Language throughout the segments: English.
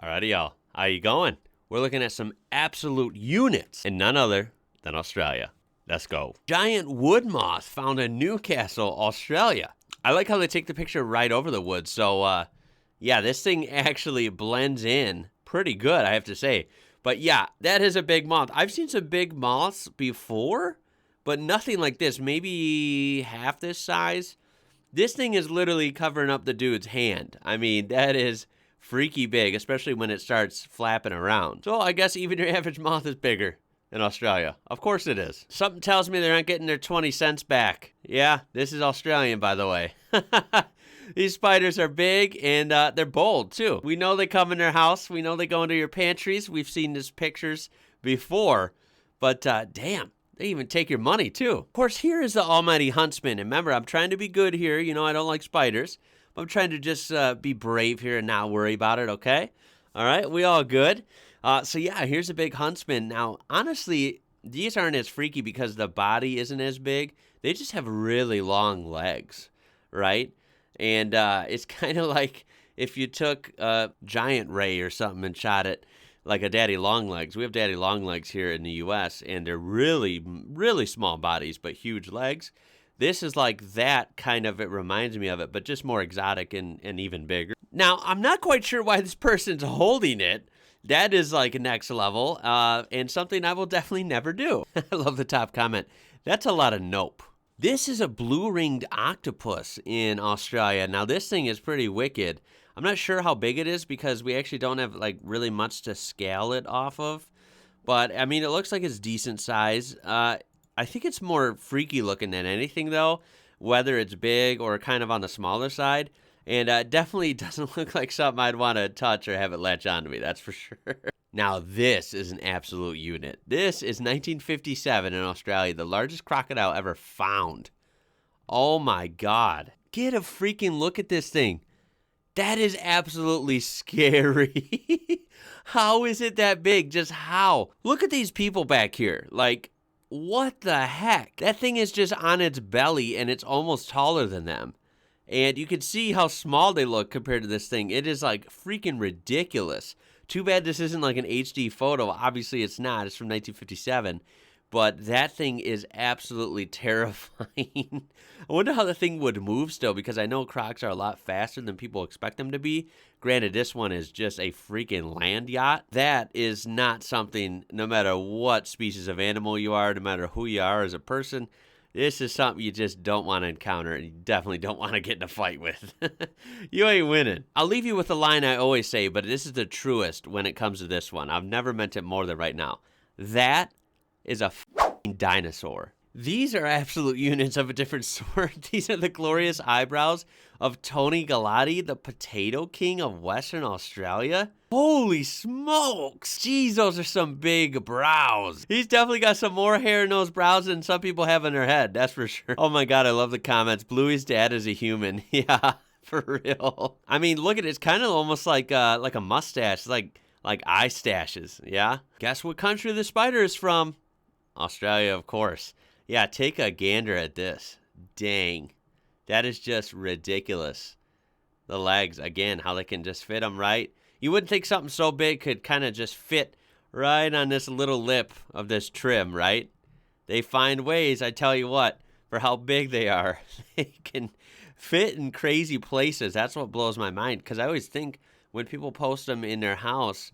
Alrighty, y'all. How you going? We're looking at some absolute units and none other than Australia. Let's go. Giant wood moth found in Newcastle, Australia. I like how they take the picture right over the wood. So, yeah, this thing actually blends in pretty good, I have to say. But yeah, that is a big moth. I've seen some big moths before, but nothing like this. Maybe half this size. This thing is literally covering up the dude's hand. I mean, that is freaky big, especially when it starts flapping around. So I guess even your average moth is bigger in Australia. Of course it is. Something tells me they're not getting their 20 cents back. Yeah, this is Australian, by the way. These spiders are big and they're bold too. We know they come in their house. We know they go into your pantries. We've seen these pictures before, but damn. They even take your money, too. Of course, here is the almighty huntsman. And remember, I'm trying to be good here. You know, I don't like spiders. But I'm trying to just be brave here and not worry about it, okay? All right, we all good. So, yeah, here's a big huntsman. Now, honestly, these aren't as freaky because the body isn't as big. They just have really long legs, right? And it's kind of like if you took a giant ray or something and shot it like a daddy longlegs. We have daddy longlegs here in the U.S., and they're really, really small bodies, but huge legs. This is like that kind of, it reminds me of it, but just more exotic and even bigger. Now, I'm not quite sure why this person's holding it. That is like next level, and something I will definitely never do. I love the top comment. That's a lot of nope. This is a blue-ringed octopus in Australia. Now, this thing is pretty wicked. I'm not sure how big it is because we actually don't have like really much to scale it off of. But, I mean, it looks like it's decent size. I think it's more freaky looking than anything, though, whether it's big or kind of on the smaller side. And definitely doesn't look like something I'd want to touch or have it latch onto me, that's for sure. Now, this is an absolute unit. This is 1957 in Australia, the largest crocodile ever found. Oh, my God. Get a freaking look at this thing. That is absolutely scary. How is it that big? Just how? Look at these people back here. Like, what the heck? That thing is just on its belly, and it's almost taller than them. And you can see how small they look compared to this thing. It is, like, freaking ridiculous. Too bad this isn't, like, an HD photo. Obviously, it's not. It's from 1957. But that thing is absolutely terrifying. I wonder how the thing would move still, because I know crocs are a lot faster than people expect them to be. Granted, this one is just a freaking land yacht. That is not something, no matter what species of animal you are, no matter who you are as a person, this is something you just don't want to encounter, and you definitely don't want to get in a fight with. You ain't winning. I'll leave you with a line I always say, but this is the truest when it comes to this one. I've never meant it more than right now. That is a f***ing dinosaur. These are absolute units of a different sort. These are the glorious eyebrows of Tony Galati, the potato king of Western Australia. Holy smokes! Jeez, those are some big brows. He's definitely got some more hair in those brows than some people have in their head, that's for sure. Oh my God, I love the comments. Bluey's dad is a human. Yeah, for real. I mean, look at it. It's kind of almost like a mustache, like eye stashes, yeah? Guess what country the spider is from? Australia, of course. Yeah, take a gander at this. Dang. That is just ridiculous. The legs, again, how they can just fit them right. You wouldn't think something so big could kind of just fit right on this little lip of this trim, right? They find ways, I tell you what, for how big they are. They can fit in crazy places. That's what blows my mind, because I always think when people post them in their house,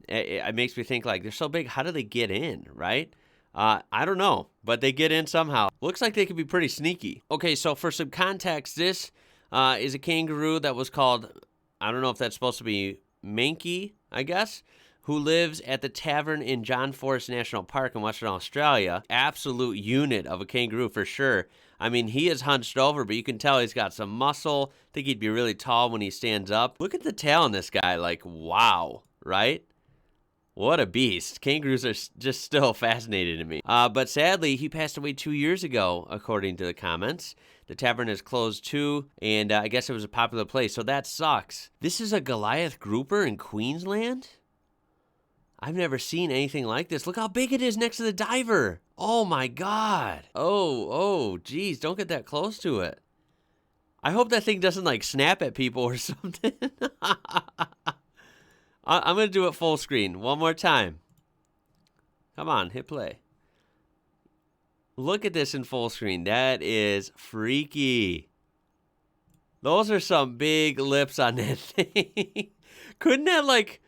it makes me think, like, they're so big, how do they get in, right? I don't know, but they get in somehow. Looks like they could be pretty sneaky. Okay, so for some context, this is a kangaroo that was called, I don't know if that's supposed to be Mankey, I guess, who lives at the tavern in John Forest National Park in Western Australia. Absolute unit of a kangaroo for sure. I mean, he is hunched over, but you can tell he's got some muscle. I think he'd be really tall when he stands up. Look at the tail on this guy, like, wow, right? What a beast. Kangaroos are just still fascinating to me. But sadly, he passed away 2 years ago, according to the comments. The tavern is closed too, and I guess it was a popular place, so that sucks. This is a Goliath grouper in Queensland? I've never seen anything like this. Look how big it is next to the diver. Oh my God. Oh, geez, don't get that close to it. I hope that thing doesn't like snap at people or something. I'm going to do it full screen one more time. Come on, hit play. Look at this in full screen. That is freaky. Those are some big lips on that thing. Couldn't that, like,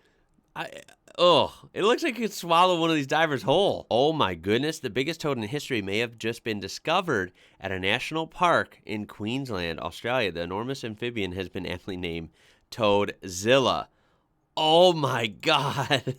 it looks like you could swallow one of these divers whole. Oh my goodness, the biggest toad in history may have just been discovered at a national park in Queensland, Australia. The enormous amphibian has been aptly named Toadzilla. Oh my God.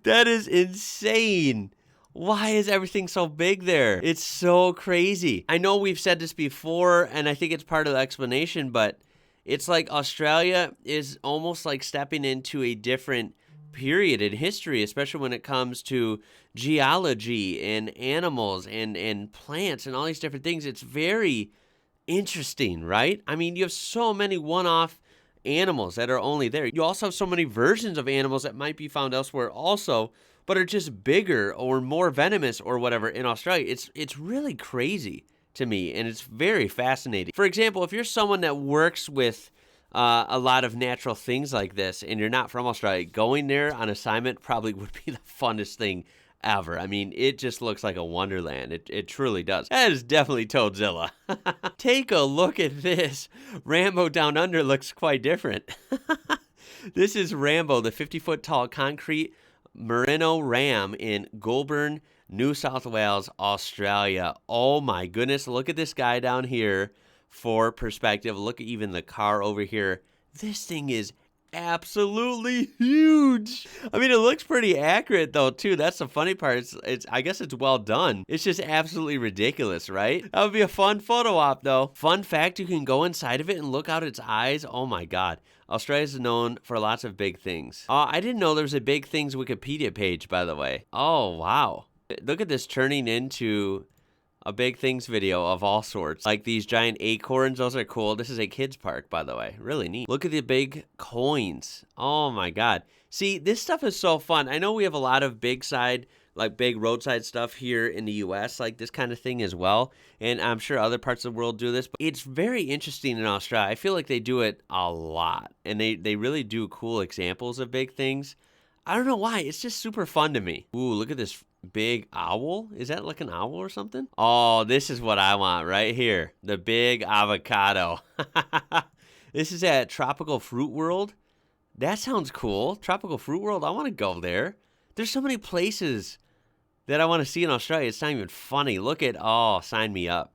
That is insane. Why is everything so big there? It's so crazy. I know we've said this before, and I think it's part of the explanation, but it's like Australia is almost like stepping into a different period in history, especially when it comes to geology and animals and plants and all these different things. It's very interesting, right? I mean, you have so many one-off animals that are only there. You also have so many versions of animals that might be found elsewhere also, but are just bigger or more venomous or whatever in Australia. It's really crazy to me, and it's very fascinating. For example, if you're someone that works with a lot of natural things like this and you're not from Australia, going there on assignment probably would be the funnest thing ever. I mean, it just looks like a wonderland. It truly does. That is definitely Toadzilla. Take a look at this. Rambo Down Under looks quite different. This is Rambo, the 50-foot tall concrete merino ram in Goulburn, New South Wales, Australia. Oh my goodness, look at this guy down here for perspective. Look at even the car over here. This thing is absolutely huge. I mean, it looks pretty accurate though too. That's the funny part. It's I guess it's well done. It's just absolutely ridiculous, right? That would be a fun photo op though. Fun fact, you can go inside of it and look out its eyes. Oh my God. Australia is known for lots of big things. I didn't know there was a big things Wikipedia page, by the way. Oh, wow. Look at this turning into a big things video of all sorts. Like these giant acorns, those are cool. This is a kids park, by the way. Really neat. Look at the big coins. Oh my God. See, this stuff is so fun. I know we have a lot of big roadside stuff here in the US, like this kind of thing as well. And I'm sure other parts of the world do this, but it's very interesting in Australia. I feel like they do it a lot, and they really do cool examples of big things. I don't know why. It's just super fun to me. Ooh, look at this big owl. Is that like an owl or something? Oh, this is what I want right here. The big avocado. This is at Tropical Fruit World. That sounds cool. Tropical Fruit World. I want to go there. There's so many places that I want to see in Australia. It's not even funny. Look at, sign me up.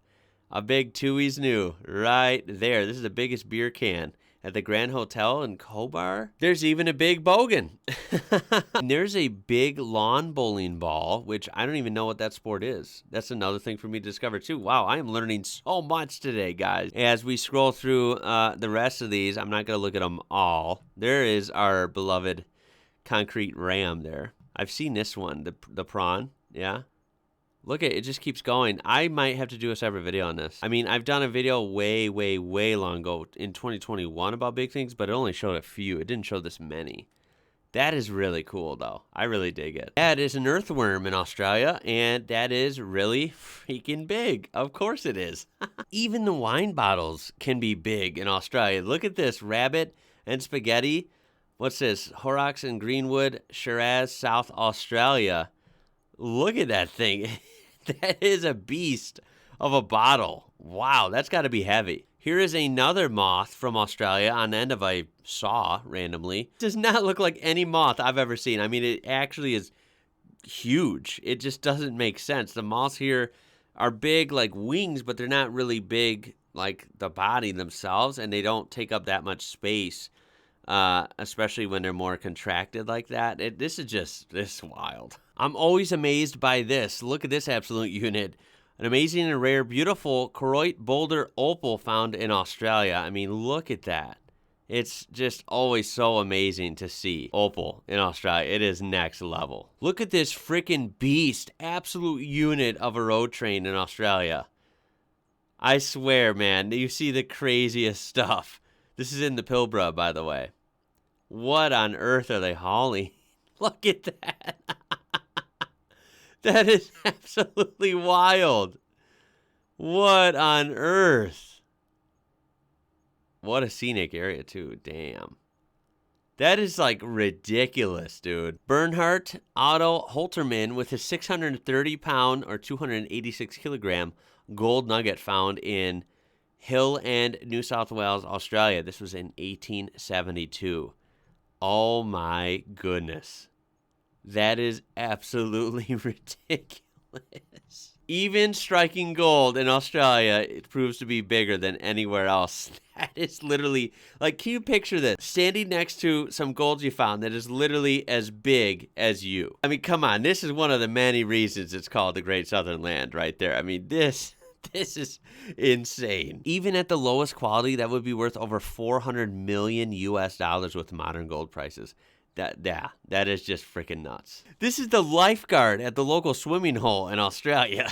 A big Tooheys New right there. This is the biggest beer can at the Grand Hotel in Cobar. There's even a big bogan. And there's a big lawn bowling ball, which I don't even know what that sport is. That's another thing for me to discover too. Wow, I am learning so much today, guys. As we scroll through the rest of these, I'm not going to look at them all. There is our beloved concrete ram there. I've seen this one, the prawn, yeah. Look at it, just keeps going. I might have to do a separate video on this. I mean, I've done a video way long ago in 2021 about big things, but it only showed a few. It didn't show this many. That is really cool, though. I really dig it. That is an earthworm in Australia, and that is really freaking big. Of course it is. Even the wine bottles can be big in Australia. Look at this, rabbit and spaghetti. What's this? Horrocks and Greenwood, Shiraz, South Australia. Look at that thing. That is a beast of a bottle. Wow, that's got to be heavy. Here is another moth from Australia on the end of a saw randomly. Does not look like any moth I've ever seen. I mean, it actually is huge. It just doesn't make sense. The moths here are big like wings, but they're not really big like the body themselves, and they don't take up that much space, especially when they're more contracted like that. This is wild. I'm always amazed by this. Look at this absolute unit. An amazing and rare, beautiful Koroit boulder opal found in Australia. I mean, look at that. It's just always so amazing to see opal in Australia. It is next level. Look at this freaking beast, absolute unit of a road train in Australia. I swear, man, you see the craziest stuff. This is in the Pilbara, by the way. What on earth are they hauling? Look at that. That is absolutely wild. What on earth? What a scenic area, too. Damn. That is like ridiculous, dude. Bernhardt Otto Holterman with his 630-pound or 286-kilogram gold nugget found in Hill End, New South Wales, Australia. This was in 1872. Oh my goodness. That is absolutely ridiculous. Even striking gold in Australia, it proves to be bigger than anywhere else. That is literally, like, can you picture this? Standing next to some gold you found that is literally as big as you. I mean, come on. This is one of the many reasons it's called the Great Southern Land right there. I mean, this is insane. Even at the lowest quality, that would be worth over 400 million US dollars with modern gold prices. That is just freaking nuts. This is the lifeguard at the local swimming hole in Australia.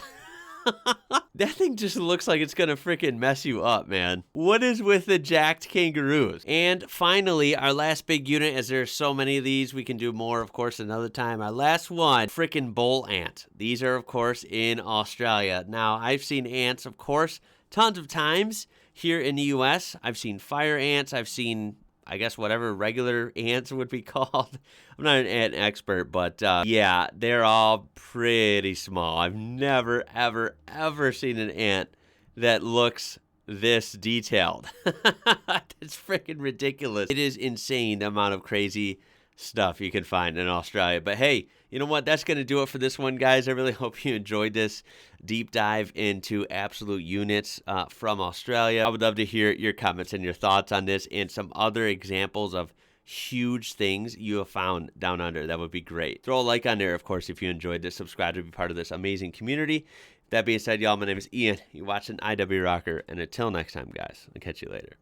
That thing just looks like it's gonna freaking mess you up, man. What is with the jacked kangaroos? And finally, our last big unit, as there's so many of these, we can do more, of course, another time. Our last one, freaking bull ant. These are, of course, in Australia. Now, I've seen ants, of course, tons of times here in the U.S. I've seen fire ants. I've seen, I guess, whatever regular ants would be called. I'm not an ant expert, but yeah, they're all pretty small. I've never, ever, ever seen an ant that looks this detailed. It's freaking ridiculous. It is insane the amount of crazy stuff you can find in Australia. But hey, you know what? That's going to do it for this one, guys. I really hope you enjoyed this deep dive into absolute units from Australia. I would love to hear your comments and your thoughts on this and some other examples of huge things you have found down under. That would be great. Throw a like on there, of course, if you enjoyed this. Subscribe to be part of this amazing community. That being said, y'all, my name is Ian. You're watching IW Rocker, and until next time, guys, I'll catch you later.